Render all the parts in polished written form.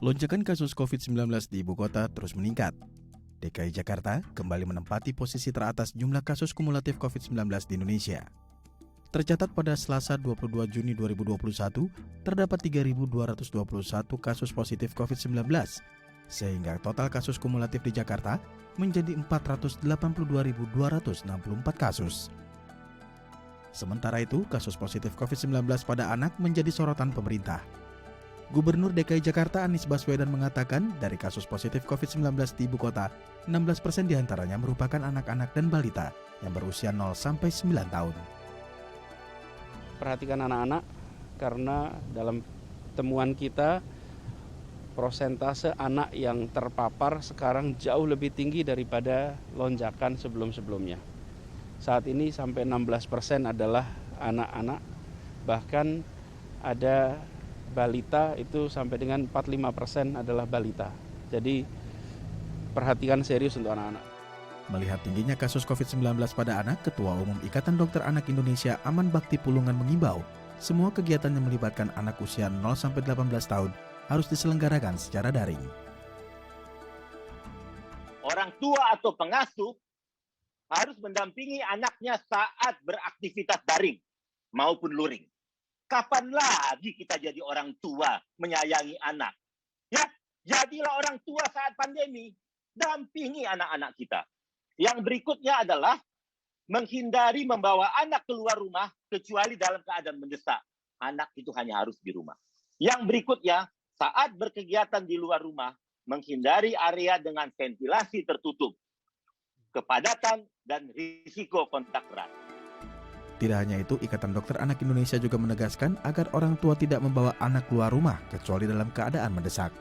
Lonjakan kasus COVID-19 di ibu kota terus meningkat. DKI Jakarta kembali menempati posisi teratas jumlah kasus kumulatif COVID-19 di Indonesia. Tercatat pada Selasa 22 Juni 2021, terdapat 3.221 kasus positif COVID-19, sehingga total kasus kumulatif di Jakarta menjadi 482.264 kasus. Sementara itu, kasus positif COVID-19 pada anak menjadi sorotan pemerintah. Gubernur DKI Jakarta Anies Baswedan mengatakan dari kasus positif COVID-19 di ibu kota, 16% diantaranya merupakan anak-anak dan balita yang berusia 0 sampai 9 tahun. Perhatikan anak-anak karena dalam temuan kita prosentase anak yang terpapar sekarang jauh lebih tinggi daripada lonjakan sebelum-sebelumnya. Saat ini sampai 16% adalah anak-anak, bahkan ada balita itu sampai dengan 45% adalah balita. Jadi perhatikan serius untuk anak-anak. Melihat tingginya kasus COVID-19 pada anak, Ketua Umum Ikatan Dokter Anak Indonesia Aman Bakti Pulungan mengimbau semua kegiatan yang melibatkan anak usia 0-18 tahun harus diselenggarakan secara daring. Orang tua atau pengasuh harus mendampingi anaknya saat beraktivitas daring maupun luring. Kapan lagi kita jadi orang tua menyayangi anak? Ya, jadilah orang tua saat pandemi. Dampingi anak-anak kita. Yang berikutnya adalah menghindari membawa anak keluar rumah kecuali dalam keadaan mendesak. Anak itu hanya harus di rumah. Yang berikutnya, saat berkegiatan di luar rumah, menghindari area dengan ventilasi tertutup, kepadatan, dan risiko kontak erat. Tidak hanya itu, Ikatan Dokter Anak Indonesia juga menegaskan agar orang tua tidak membawa anak keluar rumah kecuali dalam keadaan mendesak.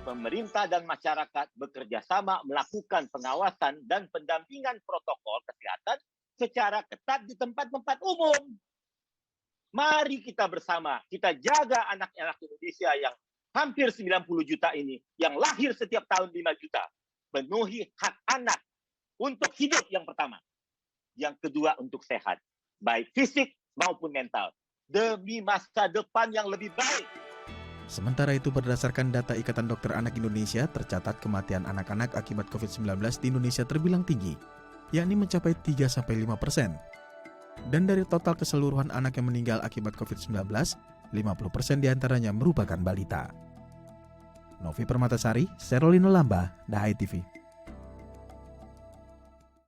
Pemerintah dan masyarakat bekerja sama melakukan pengawasan dan pendampingan protokol kesehatan secara ketat di tempat-tempat umum. Mari kita bersama, kita jaga anak-anak Indonesia yang hampir 90 juta ini, yang lahir setiap tahun 5 juta. Penuhi hak anak untuk hidup yang pertama. Yang kedua untuk sehat, baik fisik maupun mental, demi masa depan yang lebih baik. Sementara itu, berdasarkan data Ikatan Dokter Anak Indonesia, tercatat kematian anak-anak akibat COVID-19 di Indonesia terbilang tinggi, yakni mencapai 3-5%. Dan dari total keseluruhan anak yang meninggal akibat COVID-19, 50% diantaranya merupakan balita. Novi Permatasari, Serolino Lamba, Dahai TV.